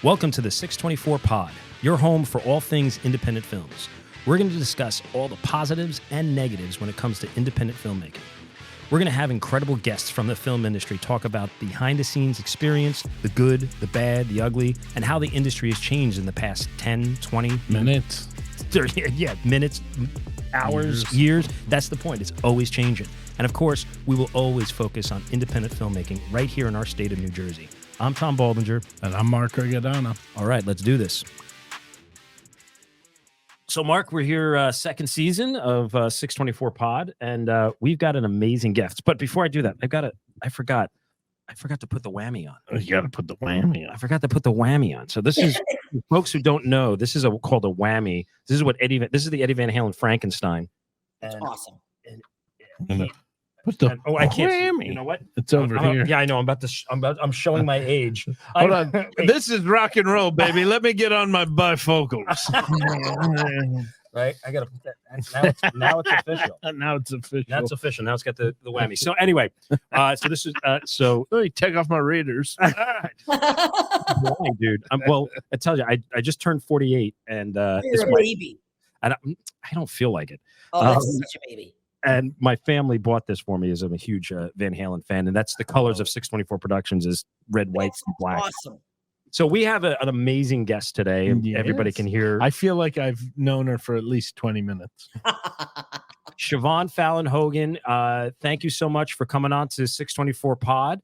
Welcome to the 624 Pod, your home for all things independent films. We're going to discuss all the positives and negatives when it comes to independent filmmaking. We're going to have incredible guests from the film industry talk about behind-the-scenes experience, the good, the bad, the ugly, and how the industry has changed in the past 10, 20 minutes. 30, minutes, hours, years. That's the point. It's always changing. And of course, we will always focus on independent filmmaking right here in our state of New Jersey. I'm Tom Baldinger. And I'm Mark Riccadonna. All right, let's do this. So, Mark, we're here second season of 624 Pod, and we've got an amazing guest. But before I do that, I forgot to put the whammy on. Oh, you got to put the whammy on. I forgot to put the whammy on. So this is, folks who don't know, this is called a whammy. This is the Eddie Van Halen Frankenstein. That's awesome. Put the I can't. whammy. You know what? It's over here. Yeah, I know. I'm showing my age. Hold on. This is rock and roll, baby. Let me get on my bifocals. Right? I got to put that. Now it's official. Now it's official. Now it's official. Now it's got the whammy. So anyway, so this is so. Let me take off my readers. Why, dude? Well, I tell you, I just turned 48, and You're a baby. I don't feel like it. Oh, that's such a baby. And my family bought this for me as I'm a huge Van Halen fan, and that's the colors of 624 Productions is red, white, and black. Awesome. So we have an amazing guest today, and everybody can hear. I feel like I've known her for at least 20 minutes. Siobhan Fallon Hogan, thank you so much for coming on to 624 Pod.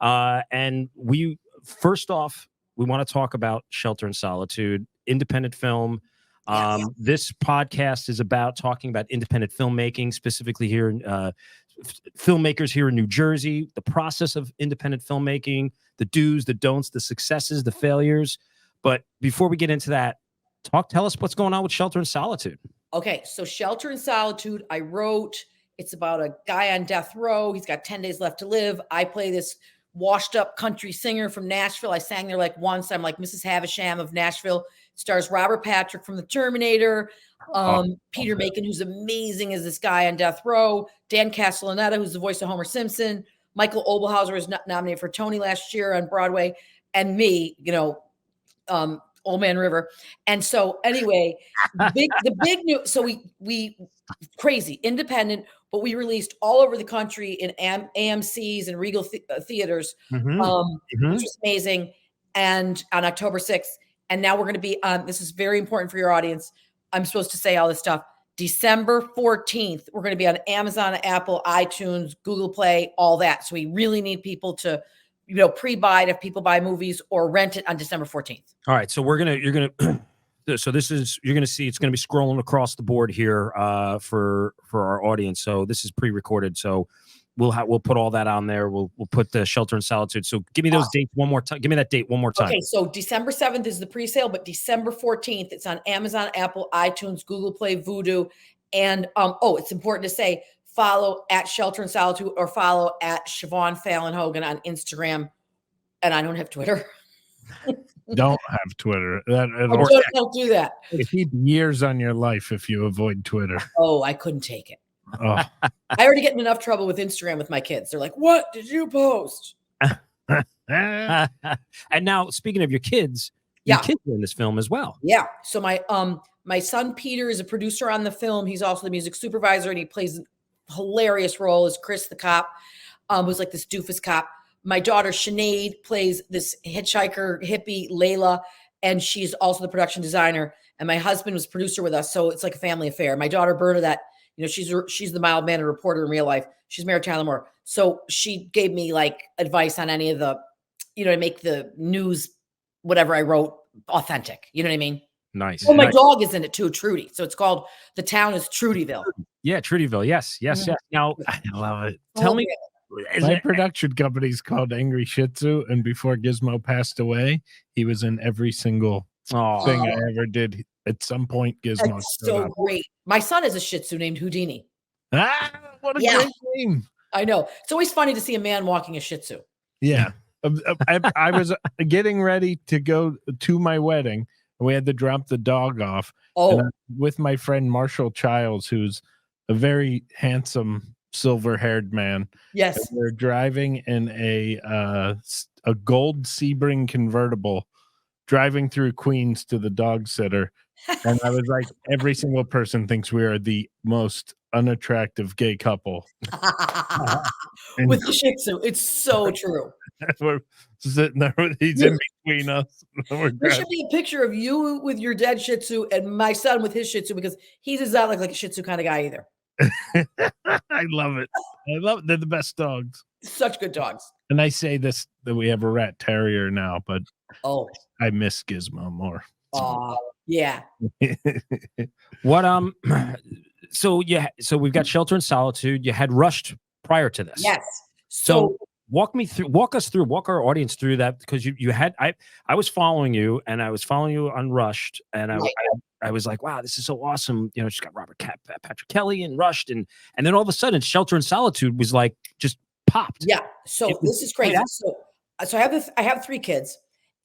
And first off, we want to talk about Shelter in Solitude, independent film. This podcast is about talking about independent filmmaking, specifically here in filmmakers here in New Jersey, the process of independent filmmaking, the do's, the don'ts, the successes, the failures. But before we get into that, tell us what's going on with Shelter in Solitude. Okay, so Shelter in Solitude, I wrote. It's about a guy on death row. He's got 10 days left to live. I play this washed up country singer from Nashville. I sang there like once. I'm like Mrs. Havisham of Nashville. Stars Robert Patrick from The Terminator, Peter Macon, who's amazing as this guy on death row, Dan Castellaneta, who's the voice of Homer Simpson, Michael Oberhauser was nominated for Tony last year on Broadway, and me, Old Man River. And so anyway, the big news. So we crazy independent, but we released all over the country in AMC's and Regal theaters, which was amazing. And on October 6th. And now we're going to be on, this is very important for your audience. I'm supposed to say all this stuff. December 14th, we're going to be on Amazon, Apple, iTunes, Google Play, all that. So we really need people to, pre-buy it if people buy movies or rent it on December 14th. All right. So you're going to see, it's going to be scrolling across the board here for our audience. So this is pre-recorded. So we'll put all that on there. We'll put the Shelter in Solitude. So give me those dates one more time. Give me that date one more time. Okay, so December 7th is the pre-sale, but December 14th, it's on Amazon, Apple, iTunes, Google Play, Vudu. And it's important to say, follow at Shelter in Solitude or follow at Siobhan Fallon Hogan on Instagram. And I don't have Twitter. Don't have Twitter. Don't do that. You keep years on your life if you avoid Twitter. Oh, I couldn't take it. Oh. I already get in enough trouble with Instagram with my kids. They're like, "What did you post?" And now, speaking of your kids, your kids are in this film as well. Yeah. So my son Peter is a producer on the film. He's also the music supervisor, and he plays a hilarious role as Chris the cop, who's like this doofus cop. My daughter Sinead plays this hitchhiker hippie Layla, and she's also the production designer. And my husband was producer with us, so it's like a family affair. My daughter Bernadette. She's the mild-mannered reporter in real life. She's married to Tyler Moore. So she gave me like advice on any of the, to make the news, whatever I wrote, authentic. You know what I mean? Nice. Well, my dog is in it too, Trudy. So it's called, the town is Trudyville. Yeah, Trudyville. Yes. Now, I love it. Tell me. My production company's called Angry Shih Tzu, and before Gizmo passed away, he was in every single thing I ever did. At some point, Gizmo. That's so great. My son is a Shih Tzu named Houdini. What a great name! I know. It's always funny to see a man walking a Shih Tzu. Yeah, I was getting ready to go to my wedding, and we had to drop the dog off. With my friend Marshall Childs, who's a very handsome silver-haired man. Yes, and we're driving in a gold Sebring convertible driving through Queens to the dog sitter, and I was like, every single person thinks we are the most unattractive gay couple. And With the Shih Tzu, it's so true. we're sitting there, he's in between us. There should be a picture of you with your dead Shih Tzu and my son with his Shih Tzu, because he does not look like a Shih Tzu kind of guy either. I love it. They're the best dogs. Such good dogs. And I say this that we have a rat terrier now, but I miss Gizmo more. Yeah. What so we've got Shelter in Solitude. You had Rushed prior to this. Yes. So walk our audience through that, because you had I was following you, and I was following you on Rushed, and I was like, wow, this is so awesome. You know, she's got Patrick Kelly and Rushed, and then all of a sudden Shelter in Solitude was like just popped. Yeah. So this is crazy. So I have 3 kids,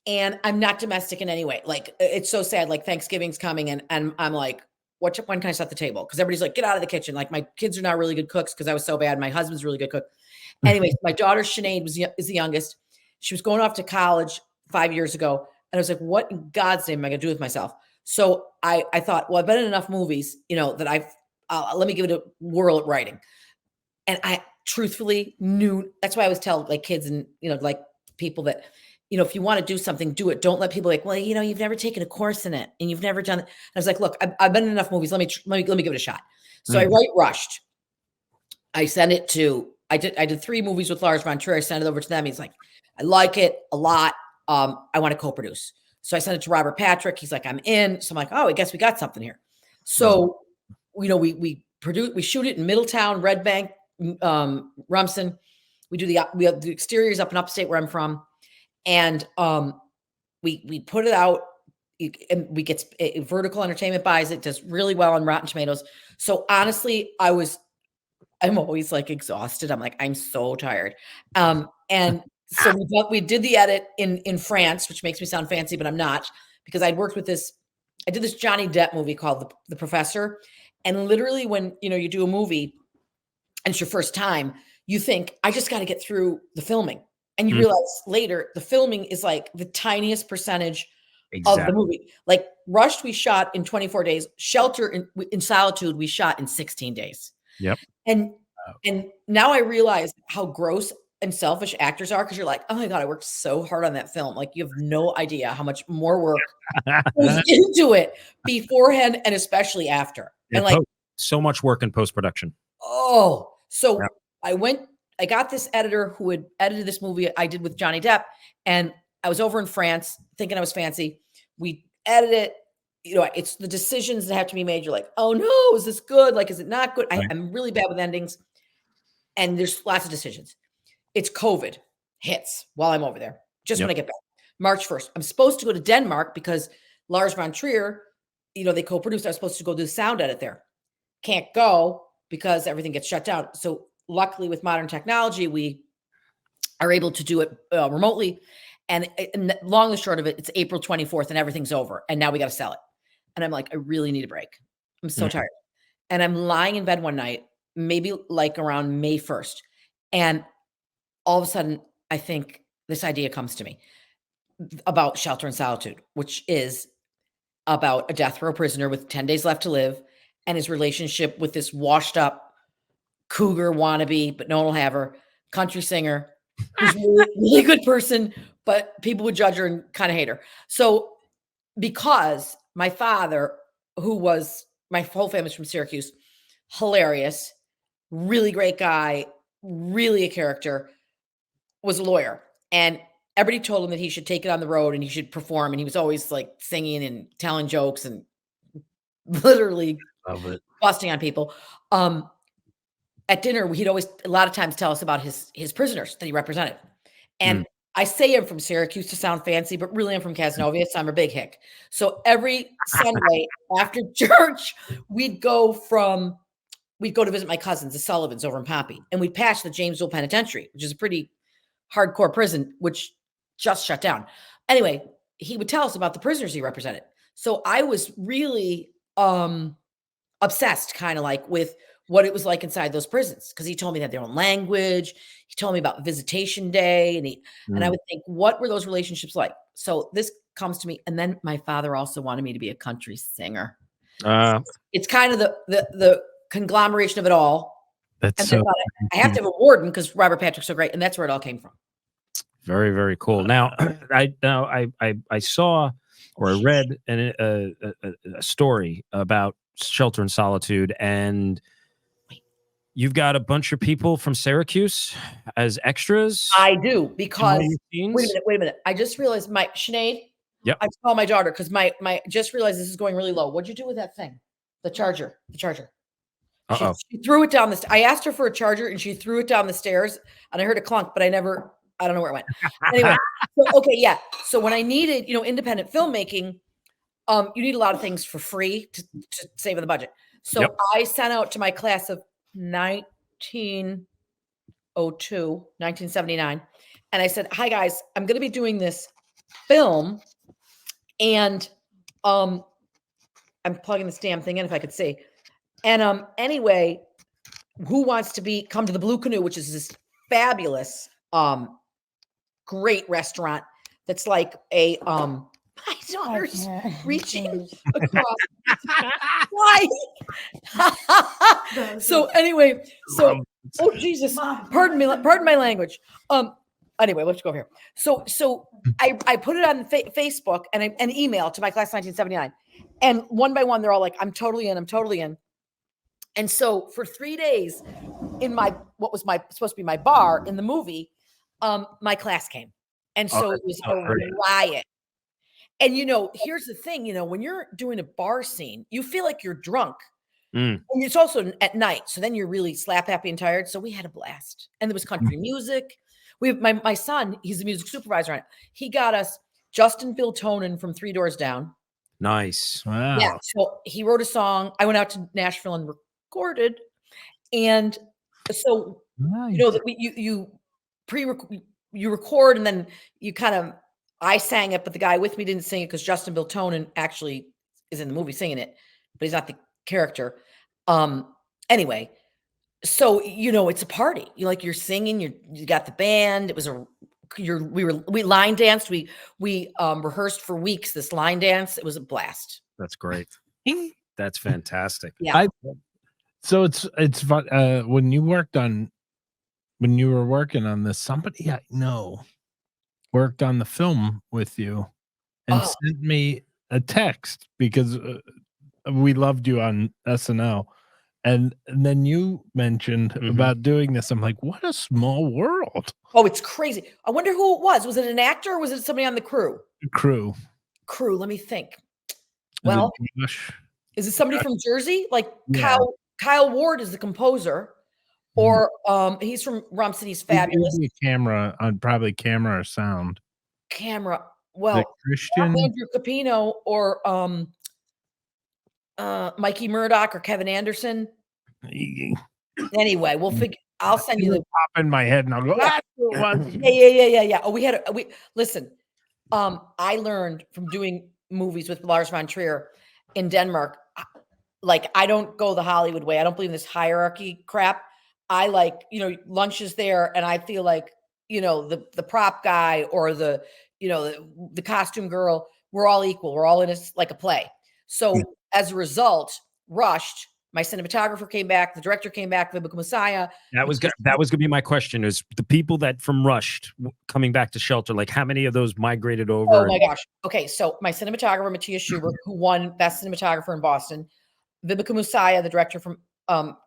and I'm not domestic in any way. Like, it's so sad. Like, Thanksgiving's coming, and I'm like, when can I set the table? Because everybody's like, get out of the kitchen. Like, my kids are not really good cooks because I was so bad. My husband's a really good cook. Anyways, my daughter Sinead is the youngest. She was going off to college 5 years ago, and I was like, what in God's name am I going to do with myself? So I thought, well, I've been in enough movies, that let me give it a whirl at writing. And I truthfully knew, that's why I always tell like kids and, like people that, if you want to do something, do it. Don't let people like, well, you've never taken a course in it and you've never done it. I was like, look, I've been in enough movies. Let me give it a shot. So I write Rushed. I sent it to, I did 3 movies with Lars von Trier. I sent it over to them. He's like, I like it a lot. I want to co-produce. So I sent it to Robert Patrick. He's like, I'm in. So I'm like, oh, I guess we got something here. So, we shoot it in Middletown, Red Bank, Rumson. We have the exteriors up in upstate where I'm from. And we put it out, and we get Vertical Entertainment buys it, does really well on Rotten Tomatoes. So honestly, I'm always like exhausted. I'm like, I'm so tired. And so we did the edit in France, which makes me sound fancy, but I'm not, because I did this Johnny Depp movie called The Professor. And literally when, you do a movie and it's your first time, you think, I just got to get through the filming. And you realize later the filming is like the tiniest percentage of the movie. Like Rushed, we shot in 24 days. Shelter in Solitude, we shot in 16 days. Yep. And now I realize how gross and selfish actors are, because you're like, oh my God, I worked so hard on that film. Like, you have no idea how much more work goes into it beforehand and especially after. And like so much work in post-production. I got this editor who had edited this movie I did with Johnny Depp, and I was over in France thinking I was fancy. We edit it. It's the decisions that have to be made. You're like, oh no, is this good? Like, is it not good? I'm really bad with endings. And there's lots of decisions. It's COVID hits while I'm over there, just when I get back. March 1st. I'm supposed to go to Denmark because Lars von Trier, they co-produced. I was supposed to go do the sound edit there. Can't go because everything gets shut down. So luckily with modern technology, we are able to do it remotely. And long and short of it, it's April 24th and everything's over. And now we got to sell it. And I'm like, I really need a break. I'm so tired. And I'm lying in bed one night, maybe like around May 1st. And all of a sudden, I think this idea comes to me about Shelter in Solitude, which is about a death row prisoner with 10 days left to live and his relationship with this washed up cougar wannabe, but no one will have her, country singer, who's a really good person, but people would judge her and kind of hate her. So because my father, my whole family's from Syracuse, hilarious, really great guy, really a character, was a lawyer. And everybody told him that he should take it on the road and he should perform. And he was always like singing and telling jokes and literally busting on people. At dinner, he'd always a lot of times tell us about his prisoners that he represented. And I say I'm from Syracuse to sound fancy, but really I'm from Casanova, so I'm a big hick. So every Sunday after church, we'd go to visit my cousins, the Sullivans, over in Pompey, and we'd pass the Jamesville Penitentiary, which is a pretty hardcore prison, which just shut down. Anyway, he would tell us about the prisoners he represented. So I was really obsessed, kind of like, with what it was like inside those prisons, because he told me they had their own language. He told me about visitation day, and I would think, what were those relationships like? So this comes to me. And then my father also wanted me to be a country singer. It's kind of the conglomeration of it all. That's and so. I have to have a warden because Robert Patrick's so great. And that's where it all came from. Very, very cool. Now, I saw or I read a story about Shelter in Solitude, and you've got a bunch of people from Syracuse as extras. I do, because wait a minute. I just realized Sinead. Yep. I call my daughter because my just realized this is going really low. What'd you do with that thing? The charger. She threw it down I asked her for a charger and she threw it down the stairs, and I heard a clunk, but I don't know where it went. Anyway, okay, yeah. So when I needed, independent filmmaking, you need a lot of things for free to save on the budget. So I sent out to my class of 1979, and I said, "Hi guys, I'm going to be doing this film, and I'm plugging this damn thing in if I could see. And anyway, who wants to come to the Blue Canoe, which is this fabulous great restaurant that's like a my daughter's reaching across. Why? So anyway, oh Jesus, pardon my language. Anyway, let's go over here. So I put it on Facebook and an email to my class 1979, and one by one they're all like, I'm totally in. And so for 3 days in what was supposed to be my bar in the movie, my class came. And so it was a riot. And, here's the thing, when you're doing a bar scene, you feel like you're drunk. And it's also at night. So then you're really slap happy and tired. So we had a blast. And there was country music. We have my son, he's the music supervisor on it. He got us Justin Biltonen from 3 Doors Down. Nice. Wow. Yeah. So he wrote a song. I went out to Nashville and recorded. And so, Nice. you record, and then I sang it, but the guy with me didn't sing it because Justin Biltonen actually is in the movie singing it, but he's not the character. Anyway, so it's a party. You're singing. You got the band. It was we line danced. We rehearsed for weeks this line dance. It was a blast. That's great. That's fantastic. Yeah. So it's fun. When you were working on this, somebody I know worked on the film with you and sent me a text because we loved you on SNL. And then you mentioned about doing this. I'm like, what a small world. Oh, it's crazy. I wonder who it was. Was it an actor or was it somebody on the crew? Crew. Let me think. Well, is it somebody from Jersey? Like Kyle Ward is the composer, or he's from Rum City's fabulous. Camera on probably camera or sound. Well, Christian Andrew Capino or Mikey Murdoch or Kevin Anderson. Anyway, we'll figure. I'll send you the pop in my head, and I'll go. Yeah. Oh, listen. I learned from doing movies with Lars von Trier in Denmark. Like, I don't go the Hollywood way. I don't believe in this hierarchy crap. I lunch is there, and I feel like the prop guy or the costume girl. We're all equal. We're all in this like a play. So as a result, Rushed. My cinematographer came back. The director came back. Vibeke Messiah. That was going to be my question: is the people that from Rushed coming back to Shelter? Like, how many of those migrated over? Oh my gosh! Okay, so my cinematographer Matthias Schubert, who won Best Cinematographer in Boston, Vibeke Messiah, the director from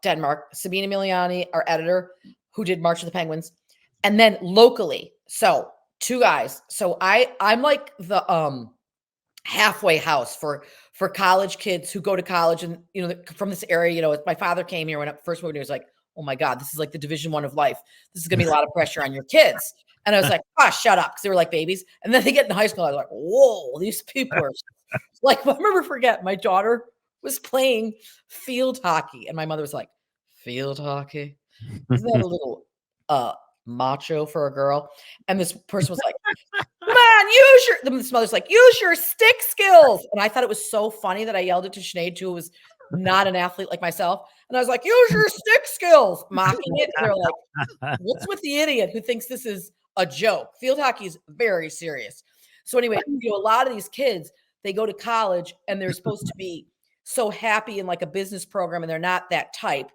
Denmark, Sabine Emiliani, our editor, who did March of the Penguins, and then locally, so 2 guys. So I'm like the halfway house for college kids who go to college and from this area. My father came here when I first moved here. He was like, oh my God, this is like the Division I of life. This is gonna be a lot of pressure on your kids. And I was like, shut up, because they were like babies. And then they get in high school, I was like, whoa, these people are like, I'll never forget, my daughter was playing field hockey, and my mother was like, field hockey? Isn't that a little macho for a girl? And this person was like, come on, this mother's like, use your stick skills. And I thought it was so funny that I yelled it to Sinead, who was not an athlete like myself. And I was like, use your stick skills, mocking it. And they're like, what's with the idiot who thinks this is a joke? Field hockey is very serious. So anyway, a lot of these kids, they go to college and they're supposed to be so happy in like a business program, and they're not that type.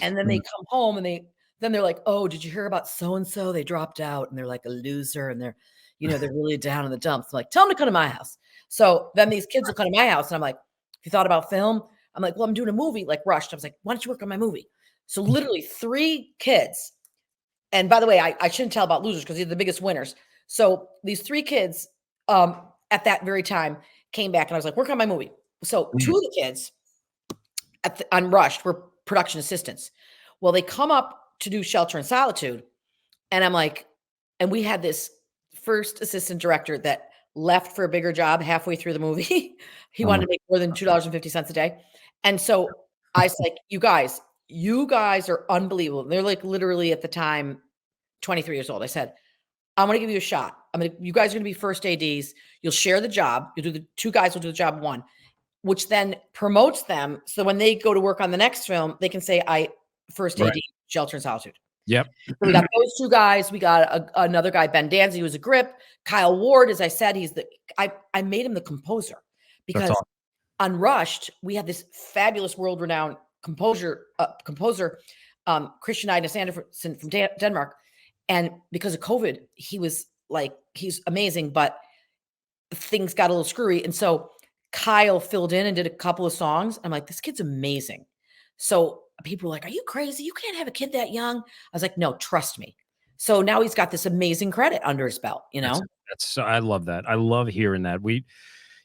And then they come home and they're like, oh, did you hear about so-and-so? They dropped out and they're like a loser and they're really down in the dumps. I'm like, tell them to come to my house. So then these kids will come to my house and I'm like, have you thought about film? I'm like, well, I'm doing a movie like Rushed. I was like, why don't you work on my movie? So literally 3 kids. And by the way, I shouldn't tell about losers because they're the biggest winners. So these 3 kids at that very time came back and I was like, work on my movie. So 2 of the kids on Rushed were production assistants. Well, they come up to do Shelter in Solitude. And I'm like, and we had this first assistant director that left for a bigger job halfway through the movie. He wanted to make more than $2.50 a day. And so I was like, you guys are unbelievable. And they're like literally at the time 23 years old. I said, I'm going to give you a shot. You guys are going to be first ADs. You'll share the job. You'll do the 2 guys will do the job 1, which then promotes them. So when they go to work on the next film, they can say, I first AD Shelter in Solitude. Yep. So we got those 2 guys. We got another guy, Ben Danzy, who's a grip. Kyle Ward, as I said, I made him the composer because on Rushed, we had this fabulous world-renowned composer, Christian Ida Sanderson from Denmark. And because of COVID, he's amazing, but things got a little screwy. And so Kyle filled in and did a couple of songs. I'm like, this kid's amazing. So people were like, are you crazy? You can't have a kid that young. I was like, no, trust me. So now he's got this amazing credit under his belt, I love that. I love hearing that.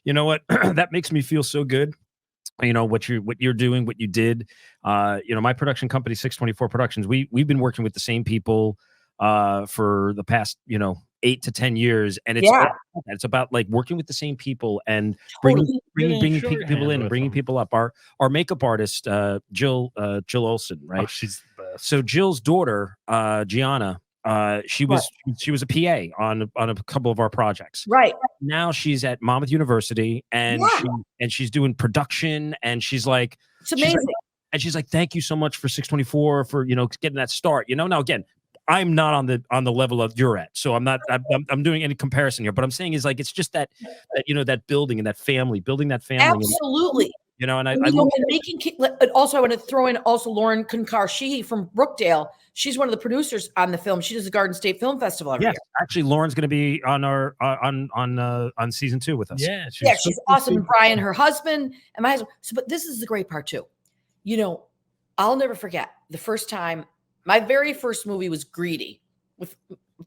You know what? That makes me feel so good. What you're doing, what you did. My production company, 624 Productions, we've been working with the same people for the past, 8 to 10 years. And it's about like working with the same people and bringing people in and bringing people up. Our makeup artist, Jill Olson, right? Oh, she's the best. So Jill's daughter, Gianna, she was a PA on a couple of our projects. Right. Now she's at Monmouth University and she's doing production and she's like, it's amazing. She's like, thank you so much for 624 for, getting that start, Now, again, I'm not on the level of you're at, so I'm doing any comparison here, but I'm saying is like, it's just that building and that family, building that family. Absolutely. And I also I want to throw in also Lauren Kunkar from Brookdale. She's one of the producers on the film. She does the Garden State Film Festival every year. Actually, Lauren's going to be on our on season 2 with us. Yeah, she's awesome. And Brian, her husband, and my husband. So, but this is the great part too. I'll never forget the first time. My very first movie was Greedy with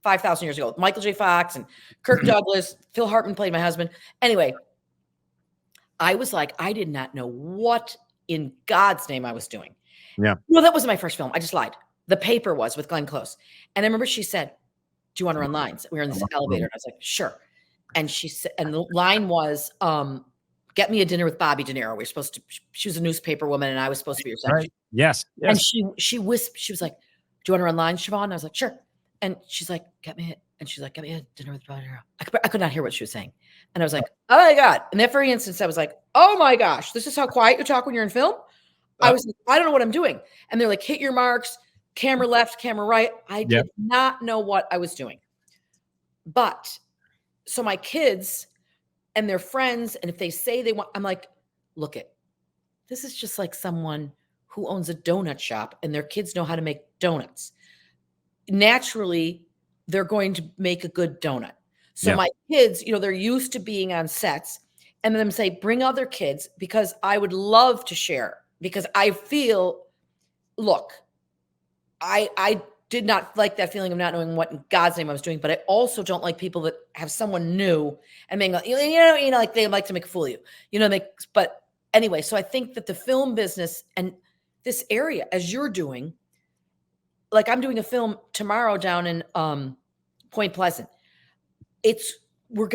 5,000 years ago. Michael J. Fox and Kirk Douglas. Phil Hartman played my husband. Anyway, I was like, I did not know what in God's name I was doing. Yeah. Well, that wasn't my first film. I just lied. The Paper was with Glenn Close. And I remember she said, do you want to run lines? We were in this elevator. And I was like, sure. And she said, and the line was, get me a dinner with Bobby De Niro. She was a newspaper woman and I was supposed to be her secretary. Right. Yes. And she whispered, she was like, do you want to run lines, Siobhan? And I was like, sure. And she's like, get me a dinner with Bobby De Niro. I could not hear what she was saying. And I was like, oh my God. And that very instance, I was like, oh my gosh, this is how quiet you talk when you're in film? I was like, I don't know what I'm doing. And they're like, hit your marks, camera left, camera right. I did not know what I was doing. But so my kids and their friends, and if they say they want, I'm like, look this is just like someone who owns a donut shop and their kids know how to make donuts. Naturally, they're going to make a good donut. So my kids, they're used to being on sets and then say, bring other kids because I would love to share because I feel, look, I did not like that feeling of not knowing what in God's name I was doing, but I also don't like people that have someone new and being like, like they like to make a fool of you, but anyway, so I think that the film business and this area, as you're doing, like I'm doing a film tomorrow down in Point Pleasant. We're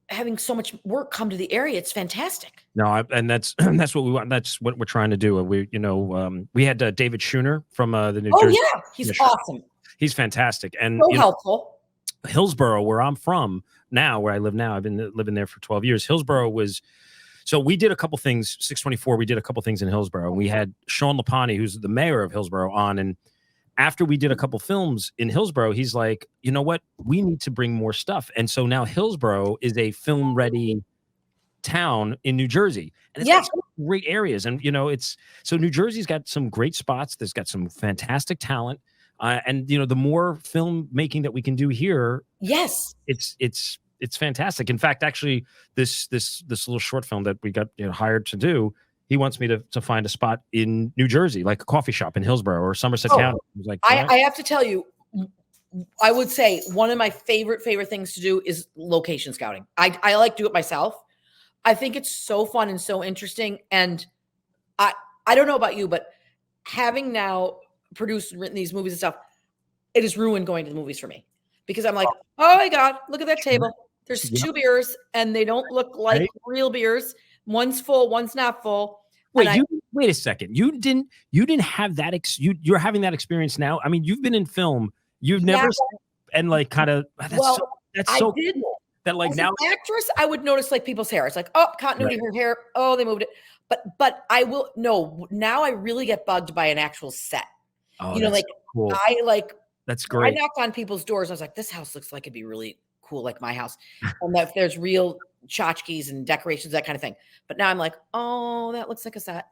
having so much work come to the area. It's fantastic. No, and that's what we want. That's what we're trying to do. We had David Schooner from the New Jersey. Oh yeah, he's awesome. He's fantastic and so helpful. Hillsborough, where I'm from now, where I live now, I've been living there for 12 years. Hillsborough was. So we did a couple things, 624, we did a couple things in Hillsborough. We had Sean Lapani, who's the mayor of Hillsborough, on, and after we did a couple films in Hillsborough, he's like, you know what? We need to bring more stuff. And so now Hillsborough is a film ready town in New Jersey. And it's got some great areas. And, you know, so New Jersey's got some great spots. There's got some fantastic talent. And, you know, the more filmmaking that we can do here. Yes. It's fantastic. In fact, actually, this little short film that we got hired to do, he wants me to find a spot in New Jersey, like a coffee shop in Hillsborough or Somerset County. I was like, I have to tell you, I would say one of my favorite things to do is location scouting. I like to do it myself. I think it's so fun and so interesting. And I don't know about you, but having now produced and written these movies and stuff, it has ruined going to the movies for me because I'm like, oh my God, look at that table. There's 2 beers and they don't look like real beers. One's full, one's not full. Wait, wait a second. You didn't have that. You're having that experience now. I mean, you've been in film. You've never and like kind of that's so cool that like as now an actress, I would notice like people's hair. It's like, oh, continuity, her hair. Oh, they moved it. But I will now I really get bugged by an actual set. Oh, you know, like cool. That's great. I knocked on people's doors. I was like, this house looks like it'd be really cool, like my house. And that there's real tchotchkes and decorations, that kind of thing. But now I'm like, oh, that looks like a set.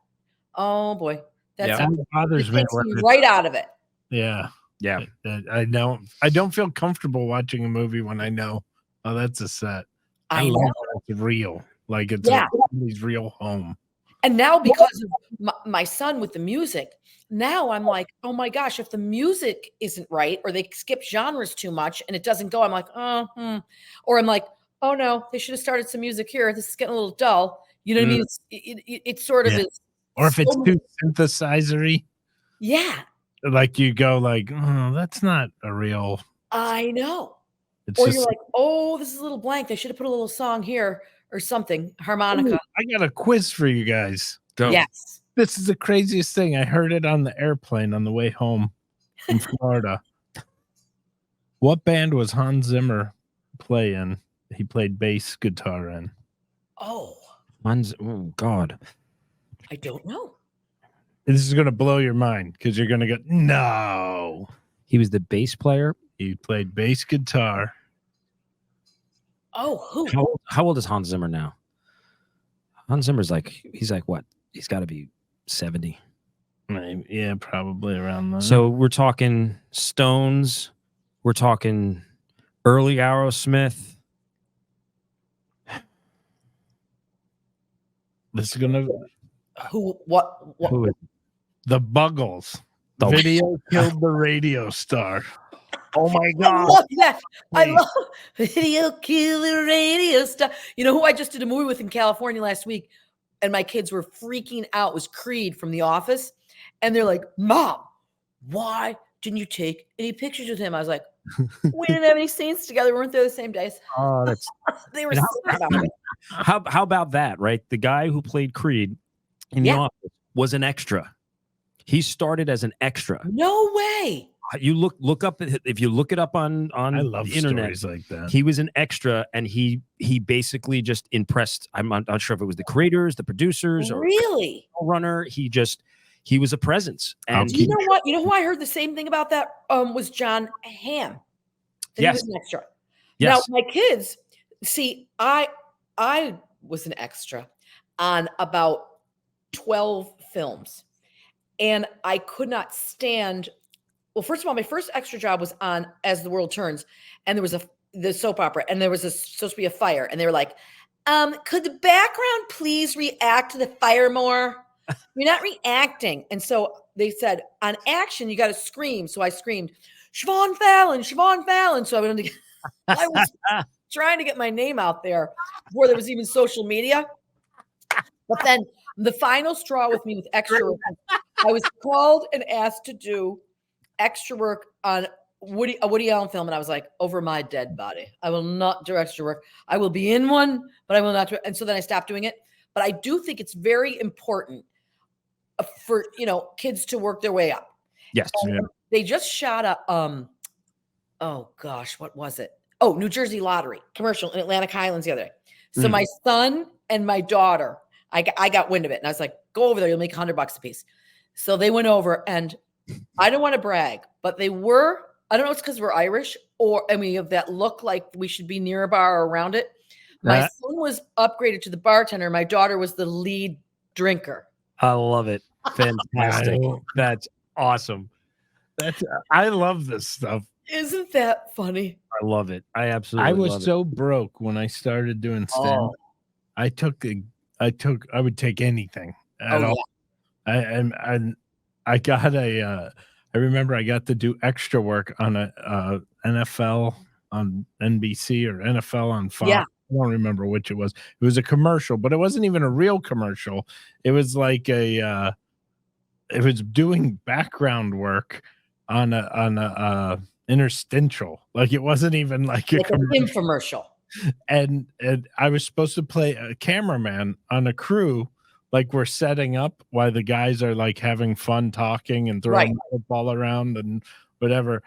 Oh boy. That bothers me right out of it. Yeah. Yeah. I don't feel comfortable watching a movie when I know, oh, that's a set. I love that it's real. Like it's somebody's real home. And now because of my son with the music, now I'm like, oh my gosh, if the music isn't right or they skip genres too much and it doesn't go, I'm like, or I'm like, oh no, they should have started some music here. This is getting a little dull. You know what I mean? It sort of is. Or if it's too synthesizery. Yeah. Like you go like, oh, that's not a real. I know. Or you're like, oh, this is a little blank. They should have put a little song here or something. Harmonica. Ooh, I got a quiz for you guys. Go. Yes. This is the craziest thing. I heard it on the airplane on the way home from Florida. What band was Hans Zimmer playing? He played bass guitar in. Oh. Oh, God. I don't know. This is going to blow your mind because you're going to go, no. He was the bass player. He played bass guitar. Oh, who? How old is Hans Zimmer now? Hans Zimmer's he's like what? He's got to be 70. Yeah, probably around that. So we're talking Stones. We're talking early Aerosmith. This is gonna. What? Who is the Buggles? The video killed the radio star. Oh my God! I love that. I love video kill the radio star. You know who I just did a movie with in California last week, and my kids were freaking out. Was Creed from The Office, and they're like, "Mom, why didn't you take any pictures with him?" I was like, "We didn't have any scenes together. We weren't there the same days." Oh, that's they were sad about it. How about that, right? The guy who played Creed in The Office was an extra. He started as an extra. No way. You look up if you look it up on I love the internet stories like that. He was an extra, and he basically just impressed. I'm not sure if it was the creators, the producers, or really runner. He was a presence. And you know what? You know who I heard the same thing about that was John Hamm. He was an extra. Yes. Now my kids see. I was an extra on about 12 films, and I could not stand. Well, first of all, my first extra job was on As the World Turns, and there was the soap opera, and there was supposed to be a fire, and they were like, could the background please react to the fire more? You're not reacting. And so they said, on action, you got to scream. So I screamed, Siobhan Fallon, Siobhan Fallon. So I was trying to get my name out there before there was even social media. But then the final straw with me with extra work, I was called and asked to do extra work on a Woody Allen film, and I was like, over my dead body. I will not do extra work. I will be in one, but I will not do it. And so then I stopped doing it. But I do think it's very important for kids to work their way up. Yes. They just shot a oh gosh, what was it? Oh, New Jersey Lottery commercial in Atlantic Highlands the other day. So my son and my daughter, I got wind of it, and I was like, go over there, you'll make $100 a piece. So they went over, and I don't want to brag, but they were. I don't know. It's because we're Irish, and we have that look like we should be near a bar or around it. My son was upgraded to the bartender. My daughter was the lead drinker. I love it. Fantastic. That's awesome. I love this stuff. Isn't that funny? I love it. I absolutely. I was so broke when I started doing stand. I would take anything at all. Yeah. I got I remember I got to do extra work on a NFL on NBC or NFL on Fox. Yeah. I don't remember which it was. It was a commercial, but it wasn't even a real commercial. It was like it was doing background work on a interstitial. Like it wasn't even like an infomercial. And I was supposed to play a cameraman on a crew, like we're setting up while the guys are like having fun talking and throwing the football around and whatever.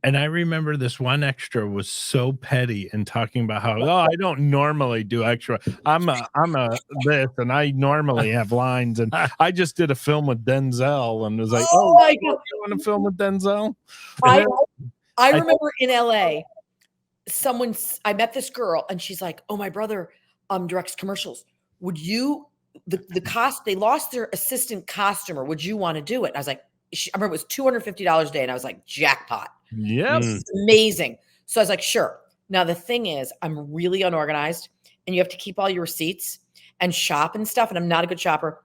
And I remember this one extra was so petty and talking about how, I don't normally do extra. I'm a this, and I normally have lines. And I just did a film with Denzel and was like, my God, you want to film with Denzel? I remember in LA, I met this girl and she's like, oh, my brother directs commercials. Would you, they lost their assistant costumer. Would you want to do it? And I was like, I remember it was $250 a day. And I was like, jackpot. Yeah. Amazing. So I was like, sure. Now, the thing is, I'm really unorganized and you have to keep all your receipts and shop and stuff. And I'm not a good shopper.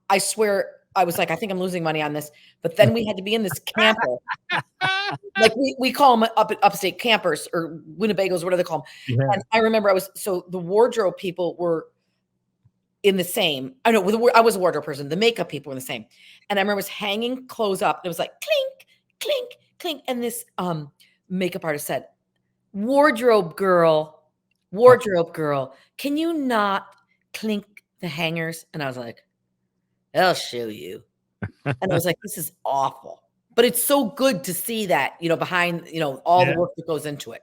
I swear, I was like, I think I'm losing money on this. But then we had to be in this camper. Like we call them upstate campers or Winnebagos, whatever they call them. Yeah. And I remember so the wardrobe people were in the same. I know I was a wardrobe person. The makeup people were the same. And I remember I was hanging clothes up. And it was like clink, clink, clink. And this makeup artist said, wardrobe girl, can you not clink the hangers? And I was like, I'll show you. And I was like, this is awful. But it's so good to see that, behind, all the work that goes into it.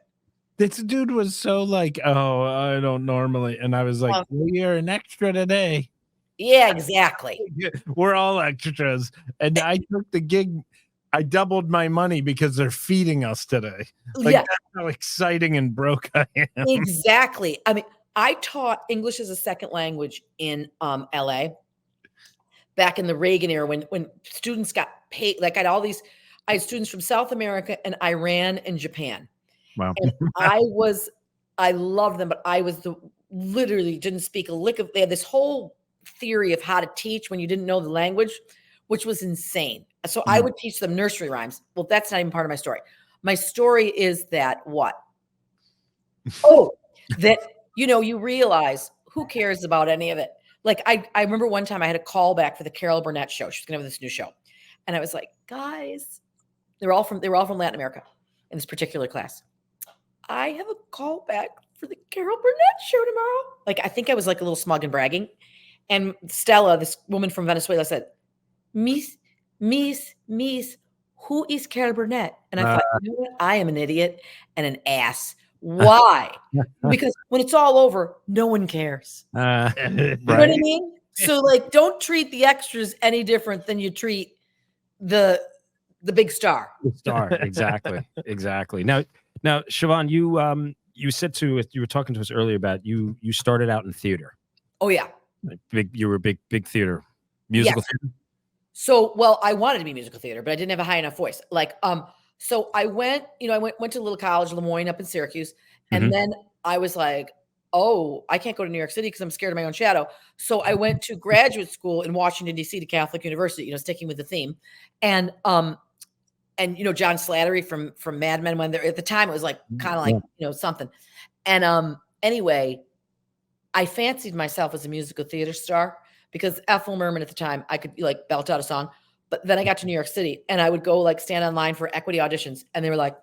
This dude was so like, oh, I don't normally. And I was like, you're an extra today. Yeah, exactly. We're all extras. And I took the gig. I doubled my money because they're feeding us today. Like, that's how exciting and broke I am. Exactly. I mean, I taught English as a second language in LA back in the Reagan era when students got paid. Like I had students from South America and Iran and Japan. Wow. And I loved them, but I was literally didn't speak a lick of, they had this whole theory of how to teach when you didn't know the language, which was insane. So I would teach them nursery rhymes. Well, that's not even part of my story. My story is that you realize who cares about any of it. Like I remember one time I had a call back for the Carol Burnett show. She's gonna have this new show. And I was like, guys, they were all from Latin America in this particular class. I have a call back for the Carol Burnett show tomorrow. Like, I think I was like a little smug and bragging. And Stella, this woman from Venezuela, said, Miss, who is Carol Burnett? And I thought, you know what? I am an idiot and an ass. Why? Because when it's all over, no one cares. Right. You know what I mean? So, like, don't treat the extras any different than you treat the big star. The star, exactly. Now, Siobhan, you said you were talking to us earlier about you started out in theater. Oh yeah, you were a big theater, musical theater. So, well, I wanted to be musical theater, but I didn't have a high enough voice. Like, so I went to a little college, Lemoyne, up in Syracuse, and then I was like, oh, I can't go to New York City because I'm scared of my own shadow. So I went to graduate school in Washington D.C. to Catholic University. Sticking with the theme, and John Slattery from Mad Men, when at the time it was like kind of like something. And anyway, I fancied myself as a musical theater star because Ethel Merman at the time I could like belt out a song. But then I got to New York City and I would go like stand online for equity auditions, and they were like,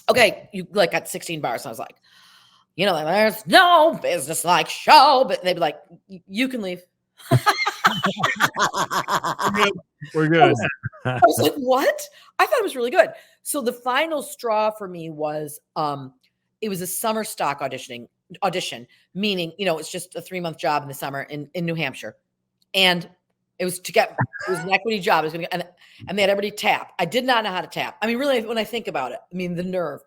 "Okay, you like got 16 bars." And I was like, there's no business like show, but they'd be like, "You can leave." We're good. I was like, what? I thought it was really good. So the final straw for me was it was a summer stock audition, meaning, it's just a 3-month job in the summer in New Hampshire. And It was an equity job. It was gonna and they had everybody tap. I did not know how to tap. I mean, really, when I think about it, I mean, the nerve.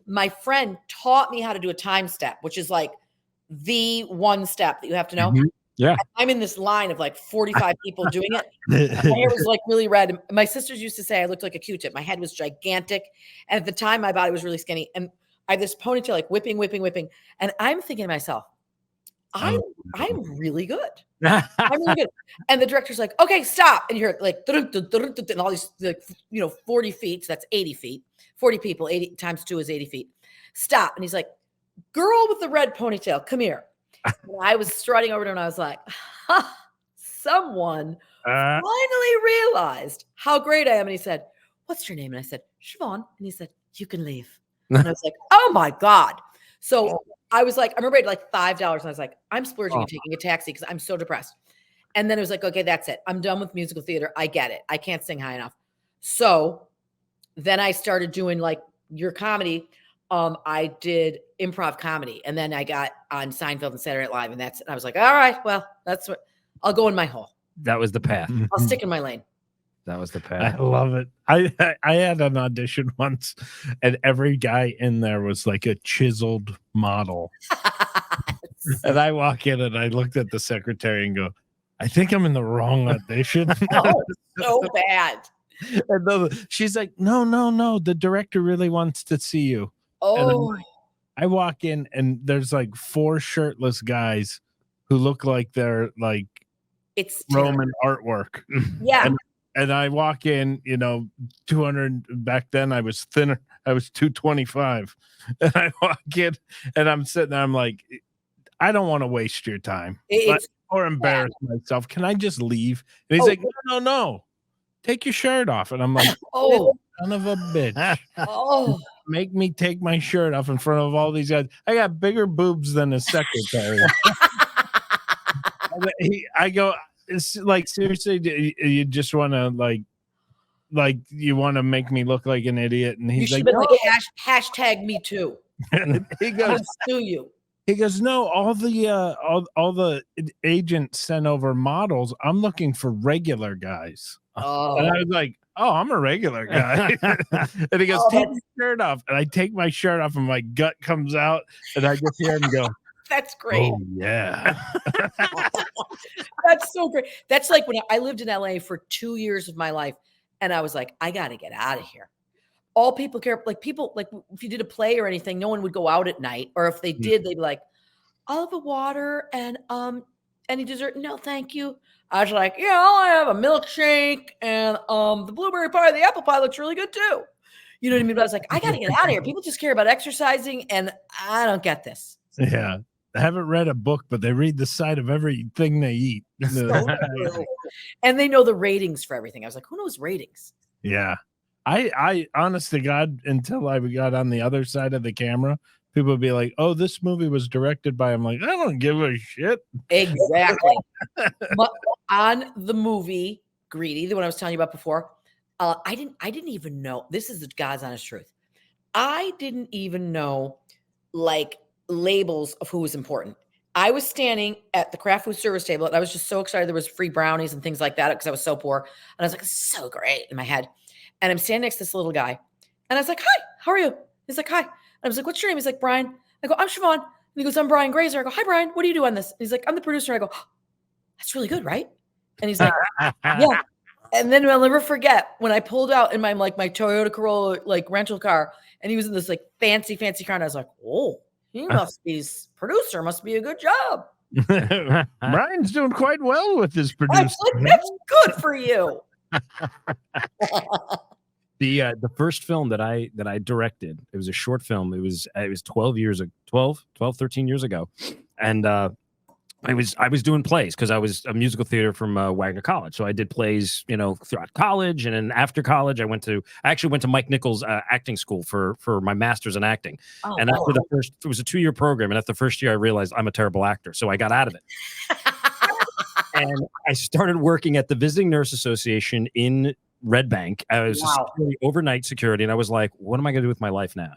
My friend taught me how to do a time step, which is like the one step that you have to know. Yeah. I'm in this line of like 45 people doing it. My hair was like really red. My sisters used to say I looked like a Q-tip. My head was gigantic. And at the time, my body was really skinny. And I had this ponytail like whipping. And I'm thinking to myself, I'm really good. I'm really good. And the director's like, okay, stop. And you hear like, and all these, like, 40 feet. So that's 80 feet. 40 people, 80 times 2 is 80 feet. Stop. And he's like, girl with the red ponytail, come here. And I was strutting over to him and I was like, someone finally realized how great I am. And he said, what's your name? And I said, Siobhan. And he said, you can leave. And I was like, oh my God. So I was like, I remember I had like $5. And I was like, I'm splurging and taking a taxi because I'm so depressed. And then it was like, okay, that's it. I'm done with musical theater. I get it. I can't sing high enough. So then I started doing like your comedy. I did improv comedy, and then I got on Seinfeld and Saturday Night Live, and I was like, all right, well, that's what I'll go in my hole. That was the path. I'll stick in my lane. That was the path. I love it. I had an audition once, and every guy in there was like a chiseled model. And I walk in and I looked at the secretary and go, I think I'm in the wrong audition. Oh, so bad. And she's like, no. The director really wants to see you. Oh, I walk in and there's like 4 shirtless guys who look like they're like it's Roman artwork. Yeah. And I walk in, 200. Back then I was thinner. I was 225. And I walk in and I'm sitting there. I'm like, I don't want to waste your time or embarrass myself. Can I just leave? And he's like, no. Take your shirt off. And I'm like, oh, son of a bitch. Oh, Make me take my shirt off in front of all these guys. I got bigger boobs than a secretary. I go, it's like, seriously, you just want to like you want to make me look like an idiot? And he's like, like hashtag me too. He goes, sue you. He goes, no, all the agents sent over models. I'm looking for regular guys. Oh. And I was like, oh, I'm a regular guy. And he goes, take your shirt off. And I take my shirt off and my gut comes out. And I just hear him go, that's great. Oh, yeah. That's so great. That's like when I lived in LA for 2 years of my life. And I was like, I got to get out of here. All people care, like people, like if you did a play or anything, no one would go out at night. Or if they did, they'd be like, I'll have a water and any dessert. No, thank you. I was like, yeah, I'll have a milkshake and the blueberry pie, the apple pie looks really good too. You know what I mean? But I was like, I got to get out of here. People just care about exercising and I don't get this. Yeah. I haven't read a book, but they read the side of everything they eat. So and they know the ratings for everything. I was like, who knows ratings? Yeah. I honest to God, until I got on the other side of the camera, people would be like, oh, this movie was directed by, I'm like, I don't give a shit. Exactly. But on the movie Greedy, the one I was telling you about before, I didn't even know, this is the God's honest truth. I didn't even know like labels of who was important. I was standing at the craft food service table and I was just so excited there was free brownies and things like that because I was so poor. And I was like, so great in my head. And I'm standing next to this little guy. And I was like, hi, how are you? He's like, hi. And I was like, what's your name? He's like, Brian. I go, I'm Siobhan. And he goes, I'm Brian Grazer. I go, hi, Brian. What do you do on this? And he's like, I'm the producer. I go, oh, that's really good, right? And he's like, yeah. And then I'll never forget when I pulled out in my Toyota Corolla like rental car, and he was in this like fancy car. And I was like, oh, he must be producer. Must be a good job. Brian's doing quite well with his producer. Like, that's good for you. The first film that I directed, it was a short film. It was 13 years ago. And I was doing plays because I was a musical theater from Wagner College. So I did plays, throughout college. And then after college, I actually went to Mike Nichols acting school for my master's in acting. Oh, and after it was a 2-year program. And after the first year, I realized I'm a terrible actor. So I got out of it. And I started working at the Visiting Nurse Association in Red Bank. I was overnight security. And I was like, what am I going to do with my life now?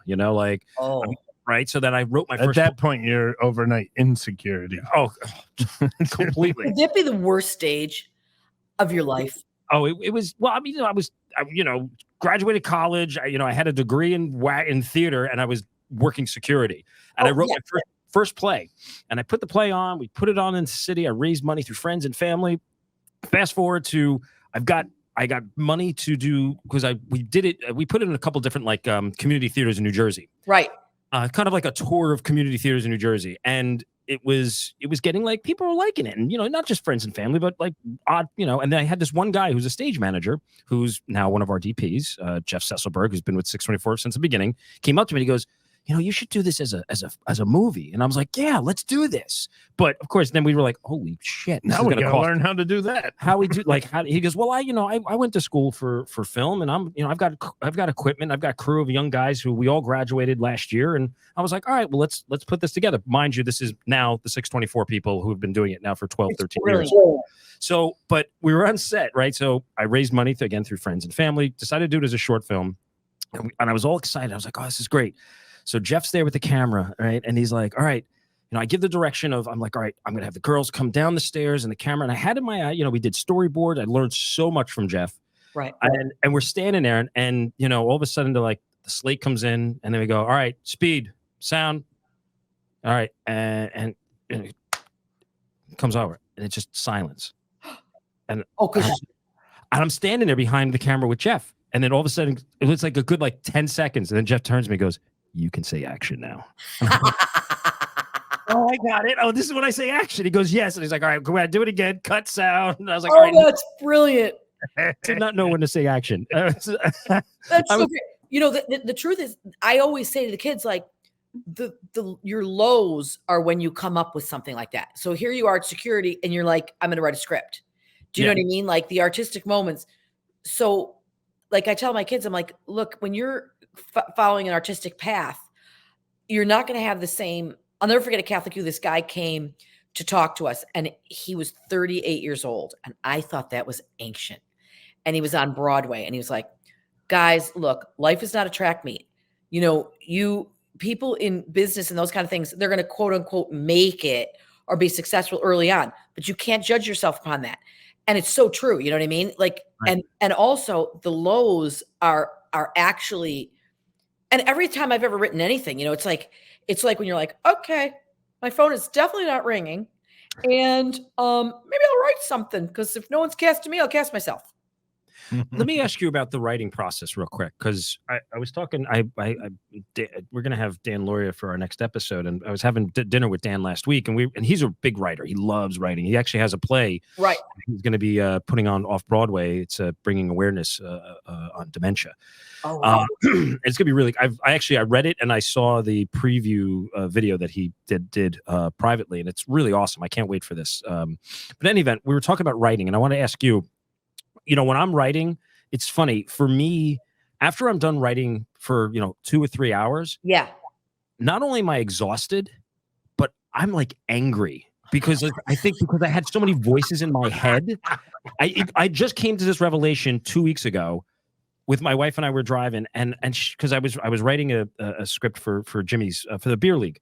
Right. So then I wrote my first. At that point, you're overnight insecurity. Oh, completely. Would that be the worst stage? of your life? Oh, it was, well, I mean, graduated college. I had a degree in theater, and I was working security. And I wrote my first play, and I put the play on. We put it on in the city. I raised money through friends and family. Fast forward to, I got money to do, because we put it in a couple different community theaters in New Jersey. Right. Kind of like a tour of community theaters in New Jersey. And it was getting people were liking it. And, not just friends and family, but odd, and then I had this one guy who's a stage manager, who's now one of our DPs, Jeff Sesselberg, who's been with 624 since the beginning, came up to me and he goes, you should do this as a movie. And I was like, yeah, let's do this. But of course, then we were like, holy shit. Now we gotta learn how to do that. How we do, he goes, well, I went to school for film, and I've got equipment. I've got a crew of young guys who we all graduated last year. And I was like, all right, well, let's put this together. Mind you, this is now the 624 people who have been doing it now for 12, 13 years. So, but we were on set, right? So I raised money again through friends and family, decided to do it as a short film. And I was all excited. I was like, oh, this is great. So Jeff's there with the camera, right? And he's like, all right, I give the direction of, I'm like, all right, I'm going to have the girls come down the stairs and the camera. And I had in my eye, we did storyboard. I learned so much from Jeff. Right. And we're standing there and all of a sudden the slate comes in, and then we go, all right, speed, sound. All right. And it comes over, and it's just silence. And I'm standing there behind the camera with Jeff. And then all of a sudden it looks like a good 10 seconds. And then Jeff turns to me and goes, you can say action now. Oh, I got it. Oh, this is when I say action. He goes, yes. And he's like, all right, go ahead, do it again. Cut sound. And I was like, all right. That's brilliant. Did not know when to say action. That's so great. The truth is, I always say to the kids, your lows are when you come up with something like that. So here you are at security, and you're like, I'm going to write a script. Do you know what I mean? Like the artistic moments. So I tell my kids, I'm like, look, when you're following an artistic path, you're not going to have the same. I'll never forget a Catholic youth. This guy came to talk to us, and he was 38 years old. And I thought that was ancient. And he was on Broadway, and he was like, guys, look, life is not a track meet. People in business and those kind of things, they're going to quote unquote make it or be successful early on, but you can't judge yourself upon that. And it's so true. You know what I mean? Right. And also the lows are actually, and every time I've ever written anything, it's like when you're like, okay, my phone is definitely not ringing. And maybe I'll write something, because if no one's casting me, I'll cast myself. Let me ask you about the writing process real quick, because I was talking. We're going to have Dan Lauria for our next episode, and I was having dinner with Dan last week, and he's a big writer. He loves writing. He actually has a play. Right. He's going to be putting on off Broadway. It's bringing awareness on dementia. Oh, wow. It's gonna be really. I read it, and I saw the preview video that he did privately, and it's really awesome. I can't wait for this. But in any event, we were talking about writing, and I want to ask you. When I'm writing, it's funny for me. After I'm done writing for 2 or 3 hours, not only am I exhausted, but I'm angry, because I think because I had so many voices in my head. I just came to this revelation 2 weeks ago. With my wife and I were driving, and because I was writing a script for Jimmy's for the beer league,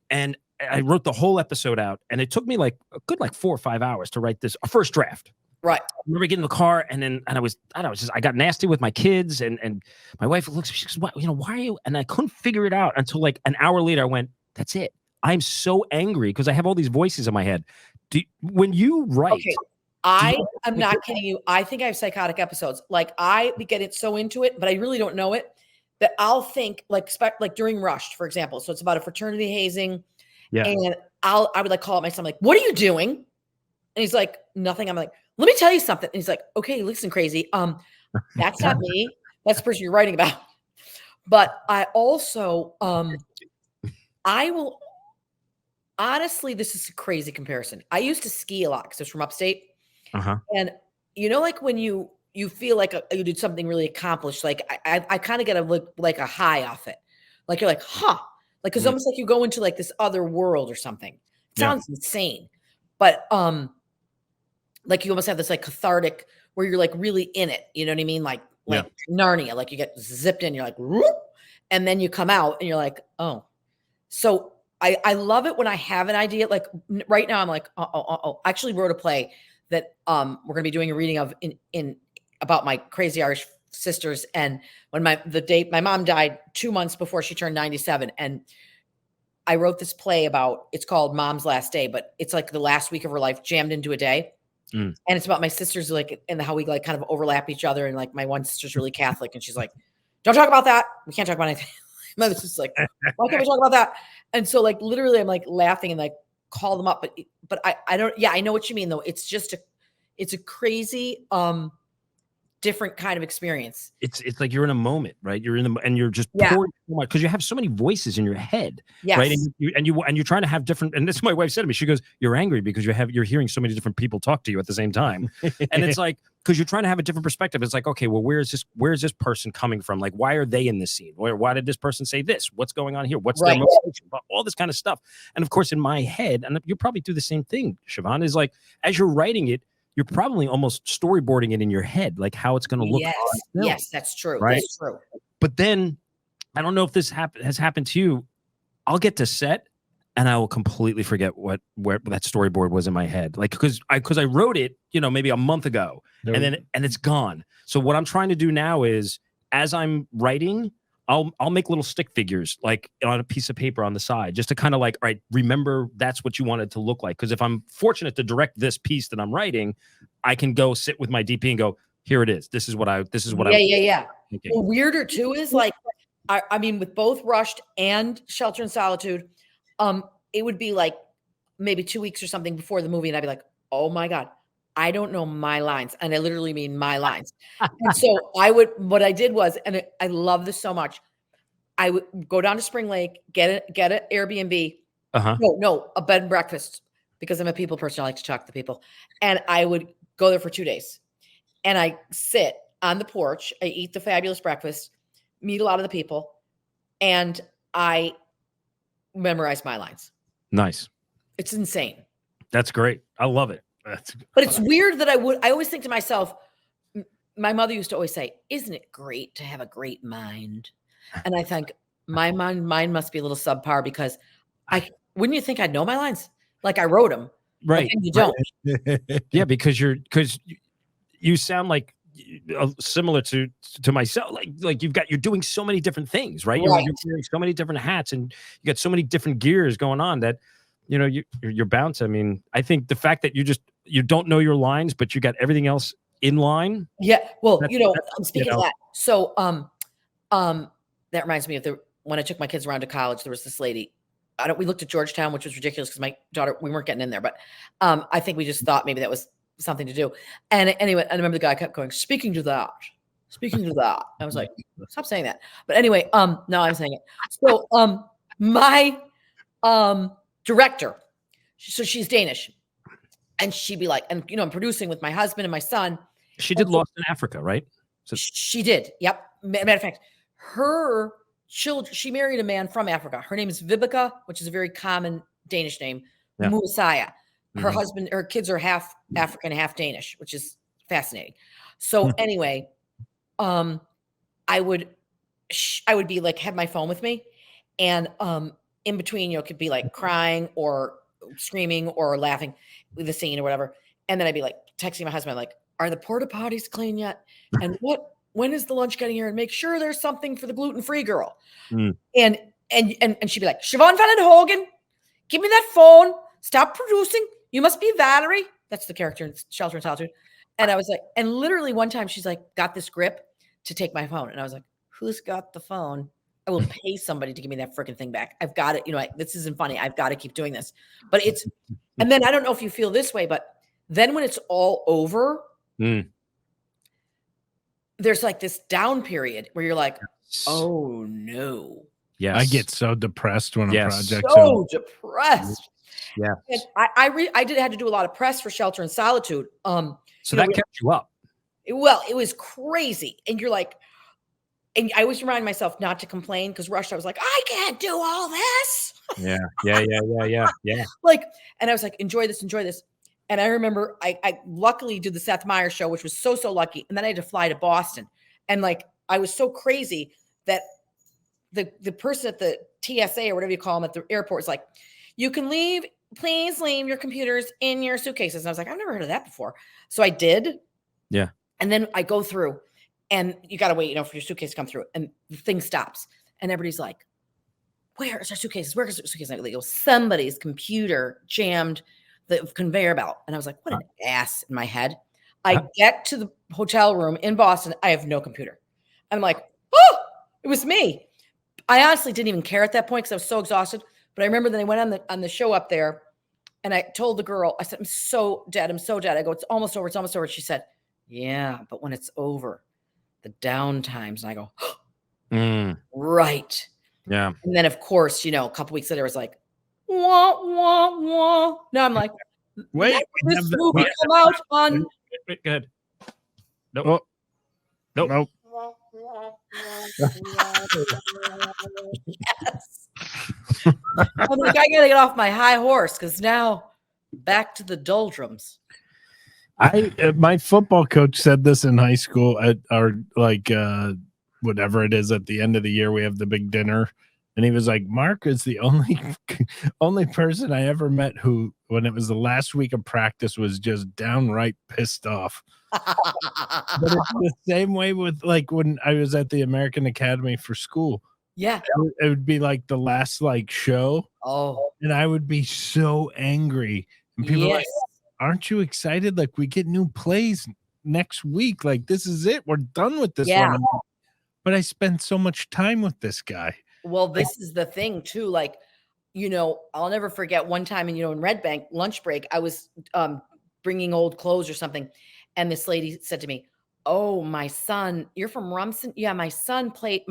and I wrote the whole episode out, and it took me a good 4 or 5 hours to write this first draft. Right. I remember getting in the car, and I got nasty with my kids, and my wife looks, she goes, why are you? And I couldn't figure it out until an hour later. I went, that's it. I'm so angry because I have all these voices in my head. When you write, okay. I'm not kidding you. I think I have psychotic episodes. I get it so into it, but I really don't know it, that I'll think during Rushed, for example. So it's about a fraternity hazing. Yeah. And I would call up my son, what are you doing? And he's like, nothing. I'm like, let me tell you something. And he's like, okay, listen, crazy. That's not me. That's the person you're writing about. But I also, I will, honestly, this is a crazy comparison. I used to ski a lot because I was from upstate. Uh-huh. And when you feel like you did something really accomplished, I kind of get a high off it. You're like, huh. It's almost like you go into this other world or something. It sounds insane. But you almost have this cathartic where you're really in it. You know what I mean? Narnia, you get zipped in, you're like, whoop, and then you come out and you're like, oh. So I love it when I have an idea. Right now I'm I actually wrote a play that we're going to be doing a reading of in about my crazy Irish sisters. And when my mom died 2 months before she turned 97, and I wrote this play about, it's called Mom's Last Day, but it's like the last week of her life jammed into a day. And it's about my sisters, like, and how we like kind of overlap each other. And like my one sister's really Catholic, and she's like, don't talk about that. We can't talk about anything. My other sister's like, why can't we talk about that? And so like literally I'm like laughing and like call them up. But I don't, yeah, I know what you mean though. It's just it's a crazy, different kind of experience. It's like you're in a moment, right? You're in the, and you're just pouring so much because you have so many voices in your head, right? And you're trying to have different. And this is what my wife said to me. She goes, "You're angry because you're hearing so many different people talk to you at the same time." And it's like, because you're trying to have a different perspective. It's like, okay, well, where is this person coming from? Like, why are they in this scene? Why did this person say this? What's going on here? What's their motivation? All this kind of stuff. And of course, in my head, and you probably do the same thing, Siobhan, is like, as you're writing it, you're probably almost storyboarding it in your head, like how it's going to look. Yes, that's true. Right? That's true. But then, I don't know if this has happened to you. I'll get to set, and I will completely forget where that storyboard was in my head, like because I wrote it, maybe a month ago, and it's gone. So what I'm trying to do now is, as I'm writing, I'll make little stick figures like on a piece of paper on the side, just to kind of like, all right, remember that's what you wanted to look like. Because if I'm fortunate to direct this piece that I'm writing, I can go sit with my DP and go, here it is. This is what I. Yeah. Well, weirder too is like, I mean, with both Rushed and Shelter in Solitude, it would be like maybe 2 weeks or something before the movie, and I'd be like, oh my God, I don't know my lines. And I literally mean my lines. And so what I did was, and I love this so much, I would go down to Spring Lake, get an Airbnb. No, a bed and breakfast, because I'm a people person. I like to talk to people. And I would go there for 2 days. And I sit on the porch, I eat the fabulous breakfast, meet a lot of the people, and I memorize my lines. Nice. It's insane. That's great. I love it. But it's weird that I always think to myself, my mother used to always say, isn't it great to have a great mind? And I think my mind must be a little subpar, because wouldn't you think I'd know my lines? Like I wrote them. Right. And you don't. Yeah, because you sound like similar to myself. Like you're doing so many different things, right? You're wearing so many different hats, and you got so many different gears going on that, you're bound to. I mean, I think the fact that you don't know your lines, but you got everything else in line. Yeah. Well, I'm speaking of that. So, that reminds me of when I took my kids around to college, there was this lady. We looked at Georgetown, which was ridiculous because my daughter, we weren't getting in there, but I think we just thought maybe that was something to do. And anyway, I remember the guy kept going, speaking to that. I was like, stop saying that. But anyway, now I'm saying it. So my director, so she's Danish, and she'd be like, and I'm producing with my husband and my son. She did Lost in Africa, right? So she did. Yep. Matter of fact, her children, she married a man from Africa. Her name is Vibeke, which is a very common Danish name. Yeah. Musaya. Her husband, her kids are half African, half Danish, which is fascinating. So anyway, I would be like, have my phone with me, and in between, could be like crying or screaming or laughing with the scene or whatever. And then I'd be like texting my husband, like, are the porta potties clean yet? And when is the lunch getting here? And make sure there's something for the gluten-free girl. And she'd be like, Siobhan Fallon Hogan, give me that phone. Stop producing. You must be Valerie. That's the character in Shelter in Solitude. And I was like, and literally one time she's like, got this grip to take my phone. And I was like, who's got the phone? I will pay somebody to give me that freaking thing back. I've got it. This isn't funny. I've got to keep doing this. But and then I don't know if you feel this way, but then when it's all over, there's like this down period where you're like, oh no. Yes. I get so depressed when a project. So depressed. Yeah. And I had to do a lot of press for Shelter in Solitude. So that kept you up. Well, it was crazy. And you're like, and I always remind myself not to complain, because Rushed, I was like, I can't do all this. Yeah. Like, and I was like, enjoy this. And I remember I luckily did the Seth Meyers show, which was so lucky. And then I had to fly to Boston. And like, I was so crazy that the person at the TSA or whatever you call them at the airport is like, you can leave please leave your computers in your suitcases. And I was like, I've never heard of that before. So I did. Yeah. And then I go through and you got to wait, for your suitcase to come through and the thing stops. And everybody's like, where's our suitcases? Where's our suitcase? And I go, somebody's computer jammed the conveyor belt. And I was like, what an ass in my head. I get to the hotel room in Boston. I have no computer. I'm like, oh, it was me. I honestly didn't even care at that point because I was so exhausted. But I remember that I went on the show up there and I told the girl, I said, I'm so dead. I go, it's almost over. It's almost over. She said, yeah, but when it's over, the down times. And I go, right. Yeah. And then, of course, a couple weeks later, it was like, wah, wah, wah. Now I'm like, wait, this movie come out on. Wait, good. Nope. Oh. Nope. Yes. I'm like, I gotta get off my high horse because now back to the doldrums. My football coach said this in high school at our whatever it is at the end of the year we have the big dinner, and he was like, Mark is the only person I ever met who, when it was the last week of practice, was just downright pissed off. But it's the same way with when I was at the American Academy for school. Yeah, it would be like the last show. Oh, and I would be so angry. And people were like, aren't you excited? We get new plays next week. This is it. We're done with this one. But I spent so much time with this guy. Well, this is the thing too. I'll never forget one time, in Red Bank lunch break, I was bringing old clothes or something, and this lady said to me, "Oh, my son, you're from Rumson? Yeah, my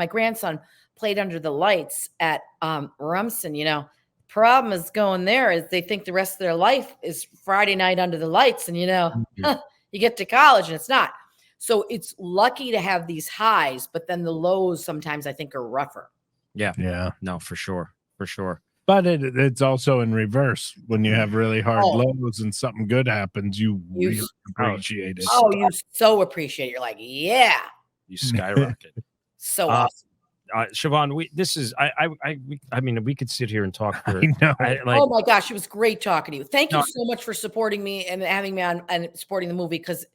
grandson played under the lights at Rumson. Problem is going there is they think the rest of their life is Friday night under the lights, and you get to college and it's not. So it's lucky to have these highs, but then the lows sometimes I think are rougher. Yeah. No, for sure. But it's also in reverse. When you have really hard lows and something good happens, you really appreciate it. Oh, you so appreciate it. You're like, yeah. You skyrocket. So awesome. Siobhan, we could sit here and talk for. I know. Oh my gosh, it was great talking to you. Thank you so much for supporting me and having me on and supporting the movie, because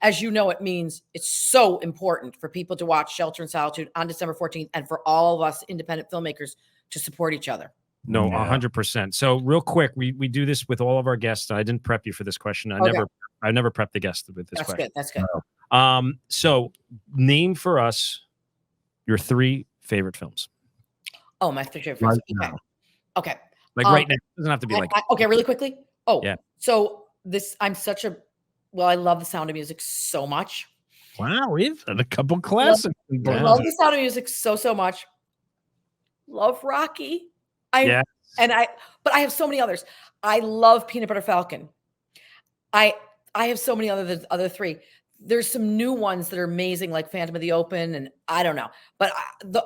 as you know, it's so important for people to watch Shelter in Solitude on December 14th, and for all of us independent filmmakers to support each other. No, 100%. So real quick, we do this with all of our guests. I didn't prep you for this question. I never prepped the guest with this question. That's good. So name for us your 3 favorite films. Oh, my 3 favorite films. Okay. Right now. It doesn't have to be okay, really quickly. Oh, yeah. So I love The Sound of Music so much. Wow, we've had a couple classics. I love The Sound of Music so much. Love Rocky. But I have so many others. I love Peanut Butter Falcon. I have so many other 3. There's some new ones that are amazing, like Phantom of the Open, and I don't know. But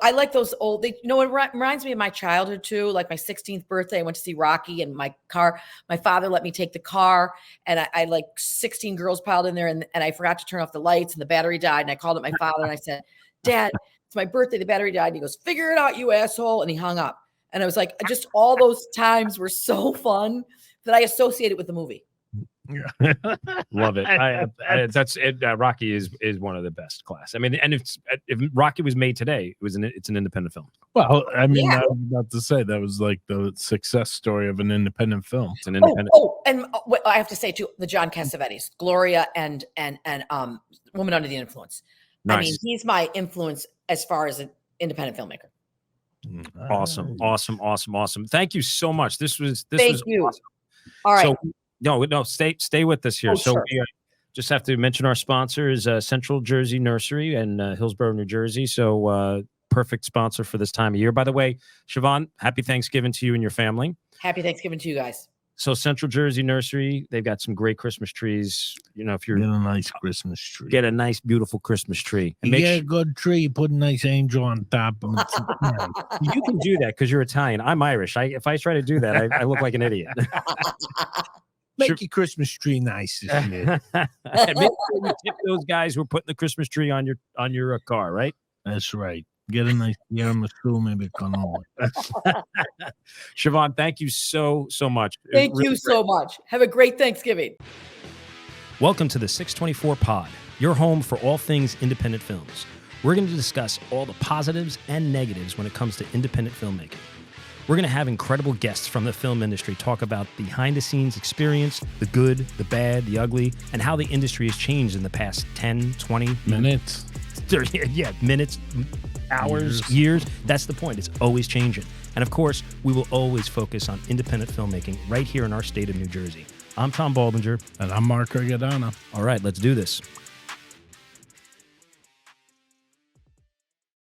I like those old. It reminds me of my childhood too. Like my 16th birthday, I went to see Rocky, and my father let me take the car, and I like 16 girls piled in there, and I forgot to turn off the lights, and the battery died, and I called up my father, and I said, Dad, it's my birthday, the battery died. And he goes, figure it out, you asshole, and he hung up. And I was like, just all those times were so fun that I associate it with the movie. Love it. That's it. Rocky is one of the best class. I mean, and if Rocky was made today, it's an independent film. Well, I mean, I was about to say that was like the success story of an independent film. It's an independent. And what I have to say too, the John Cassavetes, Gloria, and Woman Under the Influence. Nice. I mean, he's my influence as far as an independent filmmaker. Awesome. Thank you so much. This was awesome. All right. So, no, stay with us here. So we just have to mention our sponsor is Central Jersey Nursery in Hillsborough, New Jersey. So perfect sponsor for this time of year. By the way, Siobhan, happy Thanksgiving to you and your family. Happy Thanksgiving to you guys. So Central Jersey Nursery, they've got some great Christmas trees. If you're get a nice Christmas tree, get a nice, beautiful Christmas tree. And a good tree, put a nice angel on top. You can do that because you're Italian. I'm Irish. If I try to do that, I look like an idiot. Make your Christmas tree nice this year. Make sure you tip those guys who are putting the Christmas tree on your car, right? That's right. Get a nice tiramisu, maybe cannoli. Siobhan, thank you so much. Thank you so much. Have a great Thanksgiving. Welcome to the 624 Pod, your home for all things independent films. We're going to discuss all the positives and negatives when it comes to independent filmmaking. We're going to have incredible guests from the film industry talk about behind-the-scenes experience, the good, the bad, the ugly, and how the industry has changed in the past 10, 20 minutes. 30, yeah, minutes, hours, years. That's the point. It's always changing. And of course, we will always focus on independent filmmaking right here in our state of New Jersey. I'm Tom Baldinger. And I'm Mark Riccadonna. All right, let's do this.